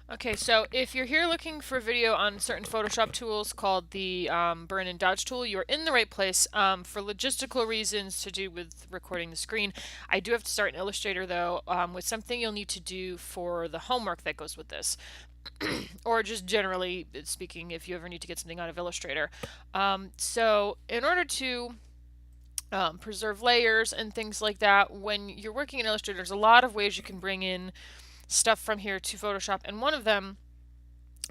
Okay, so if you're here looking for a video on certain Photoshop tools called the Burn and Dodge tool, you're in the right place. For logistical reasons to do with recording the screen, I do have to start in Illustrator though, with something you'll need to do for the homework that goes with this. Or just generally speaking, if you ever need to get something out of Illustrator. So in order to preserve layers and things like that, when you're working in Illustrator, there's a lot of ways you can bring in stuff from here to Photoshop, and one of them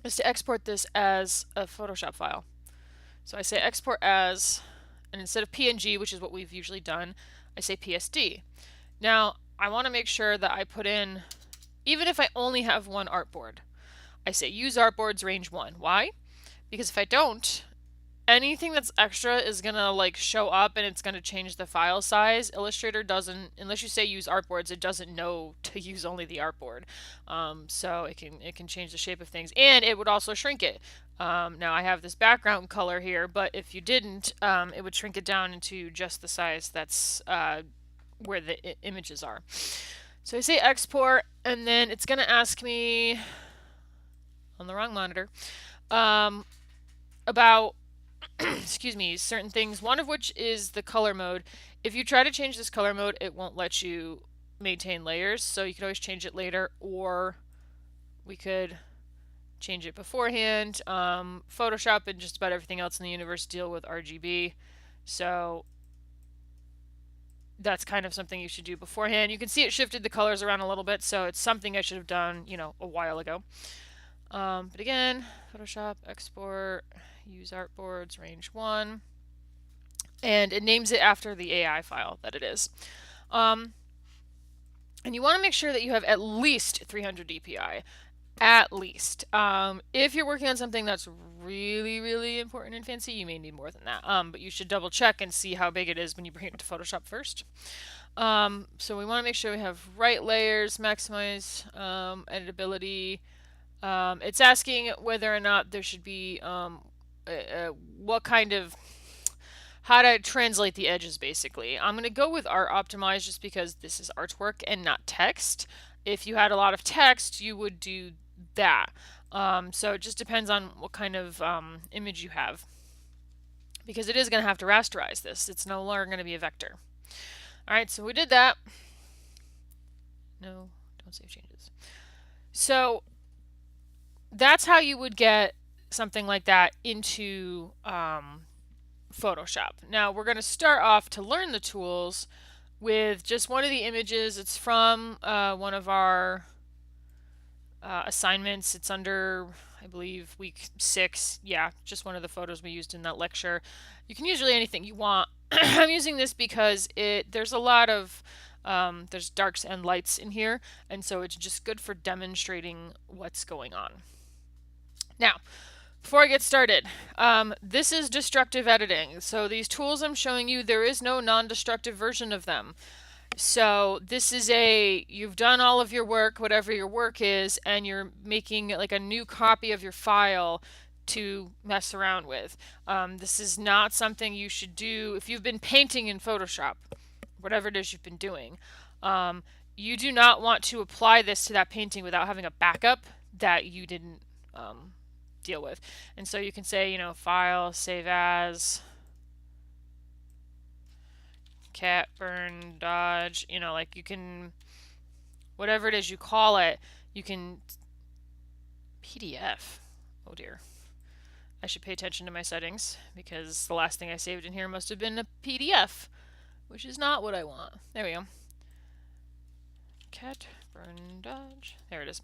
is to export this as a Photoshop file. So I say export as, and instead of PNG, which is what we've usually done, I say PSD. Now, I want to make sure that I put in, even if I only have one artboard, I say use artboards range 1. Why? Because if I don't, anything that's extra is gonna like show up and it's gonna change the file size. Illustrator doesn't, unless you say use artboards, it doesn't know to use only the artboard. So it can change the shape of things, and it would also shrink it. Now I have this background color here, but if you didn't, it would shrink it down into just the size that's where the images are. So I say export, and then it's gonna ask me on the wrong monitor about excuse me, certain things, one of which is the color mode. If you try to change this color mode, it won't let you maintain layers, so you can always change it later, or we could change it beforehand. Photoshop and just about everything else in the universe deal with RGB, so that's kind of something you should do beforehand. You can see it shifted the colors around a little bit, so it's something I should have done, a while ago. But again, Photoshop, export, use artboards, range 1. And it names it after the AI file that it is. And you want to make sure that you have at least 300 dpi. At least. If you're working on something that's really, really important and fancy, you may need more than that. But you should double check and see how big it is when you bring it to Photoshop first. So we want to make sure we have right layers, maximize editability. It's asking whether or not there should be what kind of how to translate the edges basically. I'm going to go with art optimize just because this is artwork and not text. If you had a lot of text, you would do that. So it just depends on what kind of image you have, because it is going to have to rasterize this. It's no longer going to be a vector. Alright, so we did that. No, don't save changes. So that's how you would get something like that into Photoshop. Now we're going to start off to learn the tools with just one of the images. It's from one of our assignments. It's under, I believe, week 6. Yeah, just one of the photos we used in that lecture. You can use really anything you want. I'm using this because there's a lot of there's darks and lights in here, and so it's just good for demonstrating what's going on. Now, before I get started, this is destructive editing. So these tools I'm showing you, there is no non-destructive version of them. So this is you've done all of your work, whatever your work is, and you're making like a new copy of your file to mess around with. This is not something you should do if you've been painting in Photoshop, whatever it is you've been doing. You do not want to apply this to that painting without having a backup that you didn't deal with. And so you can say, file, save as, cat, burn, dodge, like you can, whatever it is you call it, you can, PDF. Oh dear. I should pay attention to my settings because the last thing I saved in here must have been a PDF, which is not what I want. There we go. Cat, burn, dodge. There it is.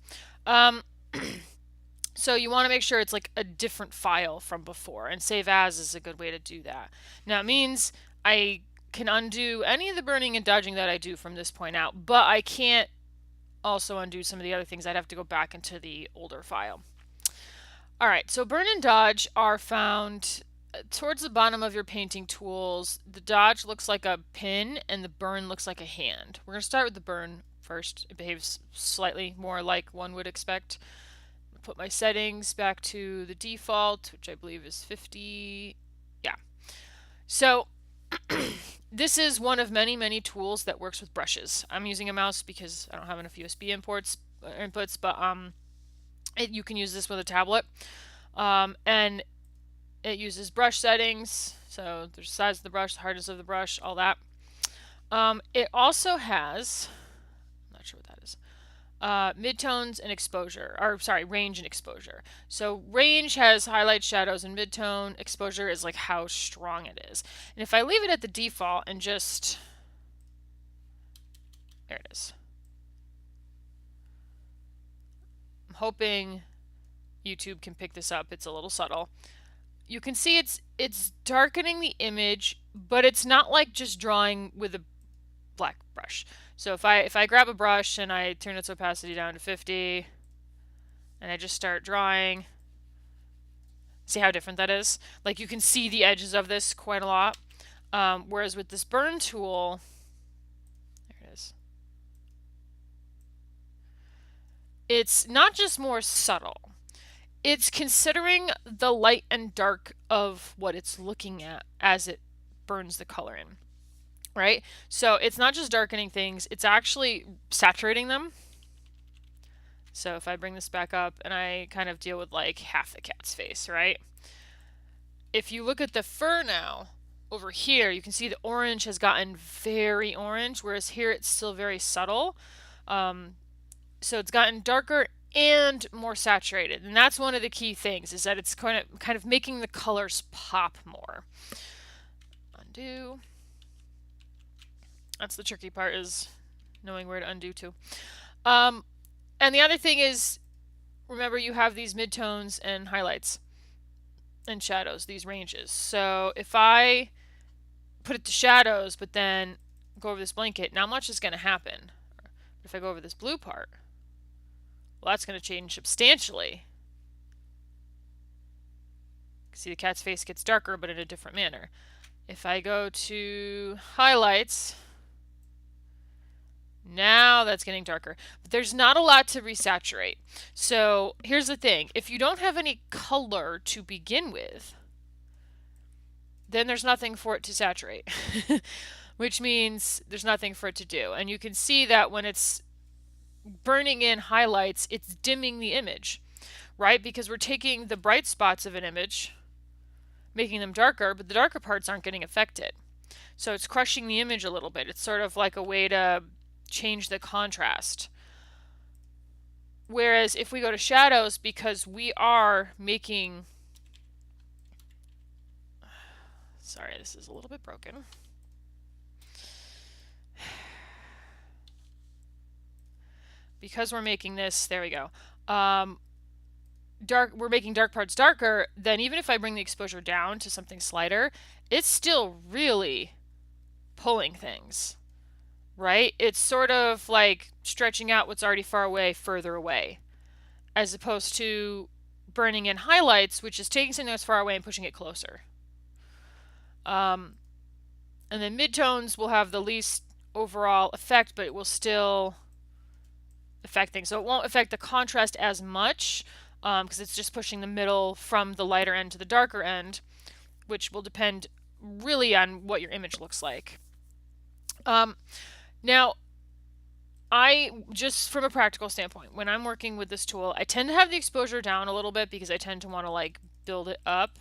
So you want to make sure it's like a different file from before, and save as is a good way to do that. Now it means I can undo any of the burning and dodging that I do from this point out, but I can't also undo some of the other things. I'd have to go back into the older file. Alright, so burn and dodge are found towards the bottom of your painting tools. The dodge looks like a pin and the burn looks like a hand. We're going to start with the burn first. It behaves slightly more like one would expect. Put my settings back to the default, which I believe is 50. Yeah. So this is one of many, many tools that works with brushes. I'm using a mouse because I don't have enough USB inputs, but You can use this with a tablet. And it uses brush settings, so there's the size of the brush, the hardness of the brush, all that. It also has, I'm not sure what that is, midtones and exposure, or sorry, range and exposure. So range has highlights, shadows, and midtone. Exposure is like how strong it is. And if I leave it at the default and just, there it is. I'm hoping YouTube can pick this up. It's a little subtle. You can see it's darkening the image, but it's not like just drawing with a black brush. So if I grab a brush and I turn its opacity down to 50 and I just start drawing, see how different that is? Like you can see the edges of this quite a lot. Whereas with this burn tool, there it is. It's not just more subtle. It's considering the light and dark of what it's looking at as it burns the color in, right? So it's not just darkening things, it's actually saturating them. So if I bring this back up and I kind of deal with like half the cat's face, right? If you look at the fur now, over here, you can see the orange has gotten very orange, whereas here it's still very subtle. So it's gotten darker and more saturated, and that's one of the key things, is that it's kind of making the colors pop more. Undo. That's the tricky part, is knowing where to undo to. And the other thing is, remember you have these midtones and highlights and shadows, these ranges. So if I put it to shadows, but then go over this blanket, not much is going to happen. But if I go over this blue part, well, that's going to change substantially. See, the cat's face gets darker, but in a different manner. If I go to highlights, now that's getting darker. But there's not a lot to resaturate. So here's the thing. If you don't have any color to begin with, then there's nothing for it to saturate, which means there's nothing for it to do. And you can see that when it's burning in highlights, it's dimming the image, right? Because we're taking the bright spots of an image, making them darker, but the darker parts aren't getting affected. So it's crushing the image a little bit. It's sort of like a way to change the contrast. Whereas if we go to shadows, because we are making... Sorry, this is a little bit broken. Because we're making this, there we go. We're making dark parts darker, then even if I bring the exposure down to something slighter, it's still really pulling things, right? It's sort of like stretching out what's already far away further away, as opposed to burning in highlights, which is taking something that's far away and pushing it closer. And then midtones will have the least overall effect, but it will still affect things. So it won't affect the contrast as much, because it's just pushing the middle from the lighter end to the darker end, which will depend really on what your image looks like. Now, just from a practical standpoint, when I'm working with this tool, I tend to have the exposure down a little bit because I tend to want to like build it up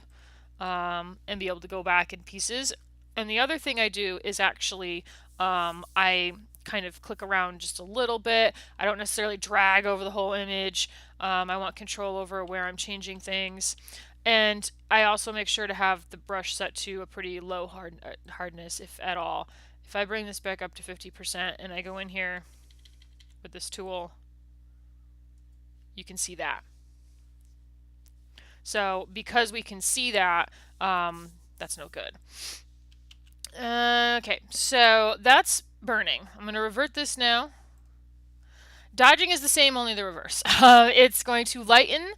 and be able to go back in pieces. And the other thing I do is actually I kind of click around just a little bit. I don't necessarily drag over the whole image. I want control over where I'm changing things. And I also make sure to have the brush set to a pretty low hardness, if at all. If I bring this back up to 50% and I go in here with this tool, you can see that. So because we can see that, that's no good. Okay, so that's burning. I'm going to revert this now. Dodging is the same, only the reverse. It's going to lighten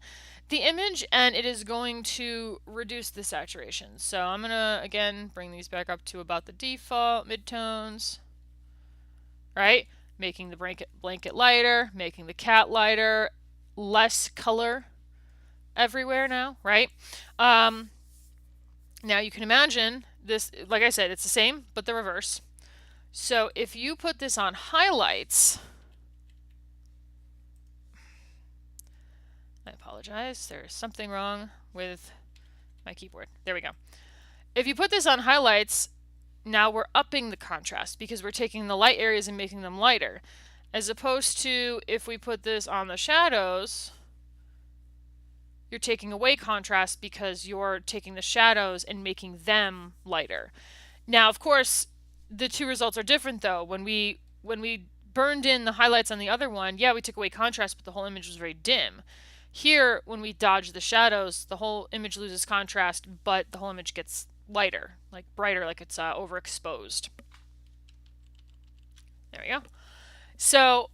the image and it is going to reduce the saturation. So I'm going to, again, bring these back up to about the default midtones, right? Making the blanket lighter, making the cat lighter, less color everywhere now, right? Now you can imagine this, like I said, it's the same, but the reverse. So if you put this on highlights, I apologize. There's something wrong with my keyboard. There we go. If you put this on highlights, now we're upping the contrast because we're taking the light areas and making them lighter. As opposed to if we put this on the shadows, you're taking away contrast because you're taking the shadows and making them lighter. Now, of course, the two results are different though. When we burned in the highlights on the other one, yeah, we took away contrast, but the whole image was very dim. Here, when we dodge the shadows, the whole image loses contrast, but the whole image gets lighter, like brighter, like it's overexposed. There we go. So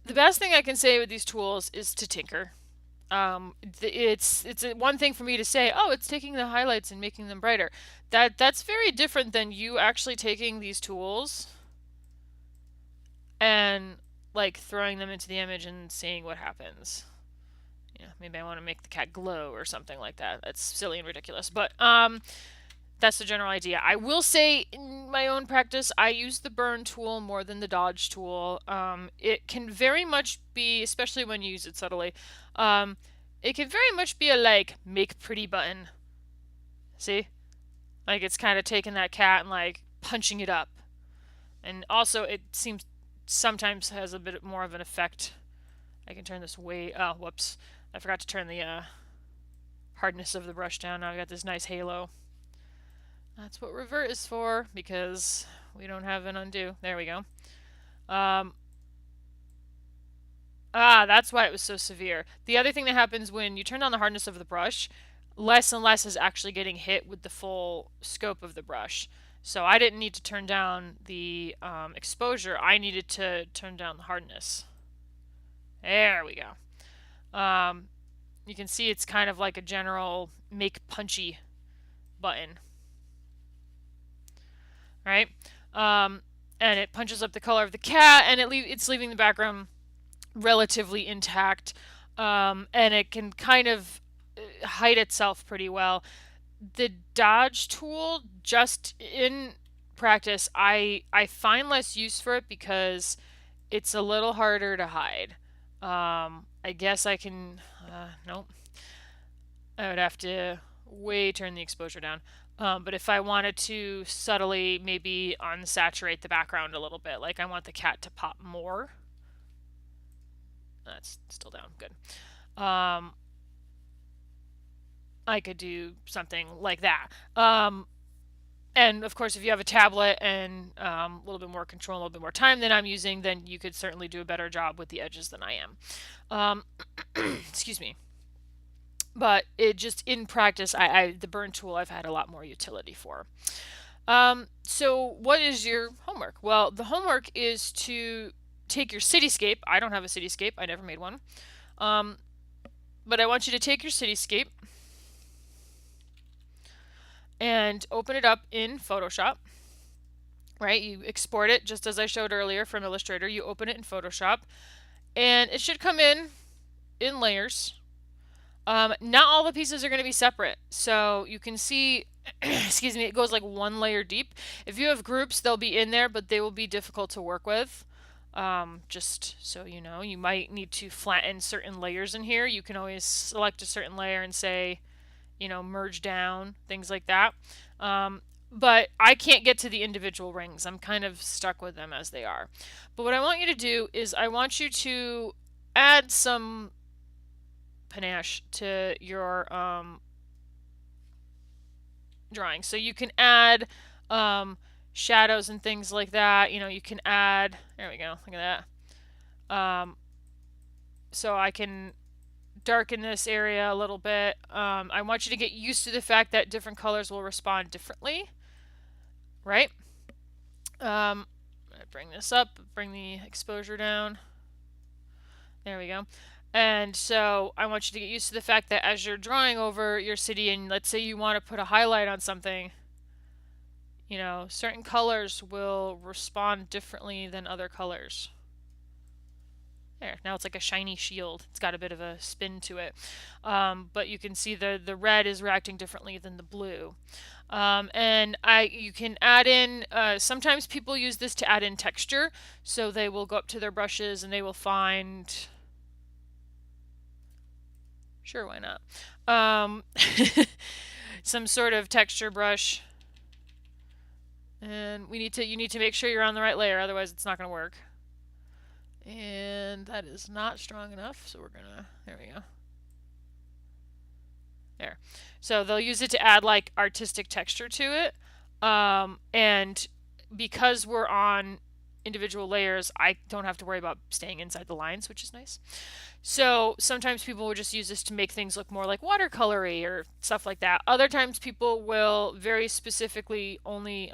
the best thing I can say with these tools is to tinker. It's one thing for me to say, oh, it's taking the highlights and making them brighter. That's very different than you actually taking these tools and like throwing them into the image and seeing what happens. You know, maybe I want to make the cat glow or something like that. That's silly and ridiculous, but that's the general idea. I will say in my own practice, I use the burn tool more than the dodge tool. It can very much be, especially when you use it subtly, it can very much be a like make pretty button. See? Like it's kind of taking that cat and like punching it up. And also it seems sometimes has a bit more of an effect. I can turn this way, oh, whoops. I forgot to turn the hardness of the brush down. Now I got this nice halo. That's what revert is for, because we don't have an undo. There we go. That's why it was so severe. The other thing that happens when you turn down the hardness of the brush, less and less is actually getting hit with the full scope of the brush. So I didn't need to turn down the exposure. I needed to turn down the hardness. There we go. You can see it's kind of like a general make punchy button. Right? And it punches up the color of the cat, and it's leaving the background relatively intact, and it can kind of hide itself pretty well. The dodge tool, just in practice, I find less use for it because it's a little harder to hide. I guess I can, nope. I would have to turn the exposure down. But if I wanted to subtly maybe unsaturate the background a little bit, like I want the cat to pop more. That's still down, good. I could do something like that. And of course, if you have a tablet and a little bit more control, a little bit more time than I'm using, then you could certainly do a better job with the edges than I am. Excuse me. But it just in practice, the burn tool I've had a lot more utility for. So what is your homework? Well, the homework is to take your cityscape. I don't have a cityscape. I never made one. But I want you to take your cityscape and open it up in Photoshop. Right? You export it just as I showed earlier from Illustrator. You open it in Photoshop, and it should come in layers. Not all the pieces are going to be separate. So you can see, excuse me, it goes like one layer deep. If you have groups, they'll be in there, but they will be difficult to work with. Just so you know, you might need to flatten certain layers in here. You can always select a certain layer and say, you know, merge down, things like that. But I can't get to the individual rings. I'm kind of stuck with them as they are. But what I want you to do is I want you to add some panache to your drawing. So you can add shadows and things like that. You know, you can add, there we go, look at that. So I can darken this area a little bit. I want you to get used to the fact that different colors will respond differently, right? Bring this up, bring the exposure down. There we go. And so I want you to get used to the fact that as you're drawing over your city, and let's say you want to put a highlight on something, you know, certain colors will respond differently than other colors. There, now it's like a shiny shield. It's got a bit of a spin to it. But you can see the red is reacting differently than the blue. And you can add in, sometimes people use this to add in texture. So they will go up to their brushes and they will find Sure, why not? Some sort of texture brush. And you need to make sure you're on the right layer, otherwise it's not going to work. And that is not strong enough, so we're gonna, there we go. There. So they'll use it to add like artistic texture to it. And because we're on individual layers, I don't have to worry about staying inside the lines, which is nice. So sometimes people will just use this to make things look more like watercolory or stuff like that. Other times people will very specifically only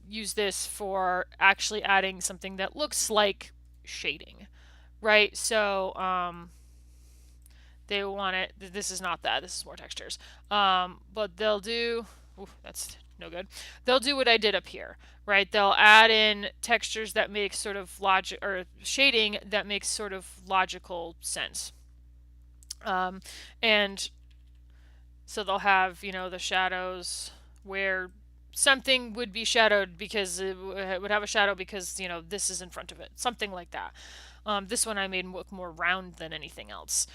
use this for actually adding something that looks like shading, right? So they want it. This is not that. This is more textures. But they'll do. Ooh, that's no good. They'll do what I did up here, right? They'll add in textures that make sort of logic or shading that makes sort of logical sense. And so they'll have, you know, the shadows where something would be shadowed because it would have a shadow because, you know, this is in front of it. Something like that. This one I made look more round than anything else.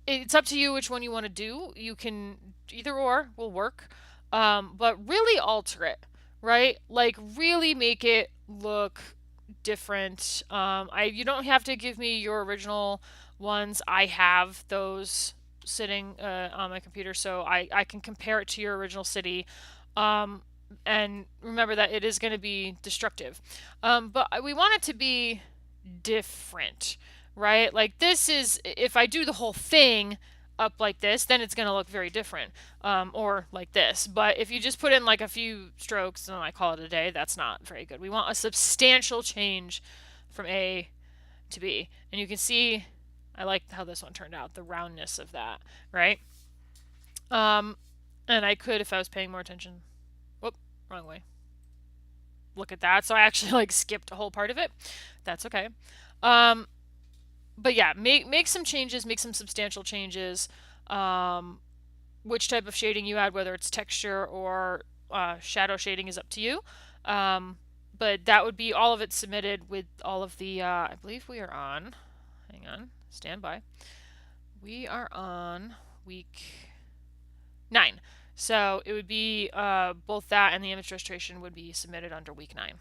It's up to you which one you want to do. You can either or will work, but really alter it, right? Like really make it look different. You don't have to give me your original ones. I have those sitting on my computer, so I can compare it to your original city. Um, and remember that it is going to be destructive. But we want it to be different, right? Like this is, if I do the whole thing up like this, then it's going to look very different, or like this. But if you just put in like a few strokes and I call it a day, that's not very good. We want a substantial change from A to B. And you can see, I like how this one turned out, the roundness of that, right? Um, and I could, if I was paying more attention, whoop, wrong way. Look at that. So I actually like skipped a whole part of it. That's okay. But yeah, make some changes, make some substantial changes. Which type of shading you add, whether it's texture or shadow shading, is up to you. But that would be all of it submitted with all of the. I believe we are on. Hang on, stand by. We are on week 9. So it would be both that and the image registration would be submitted under week 9.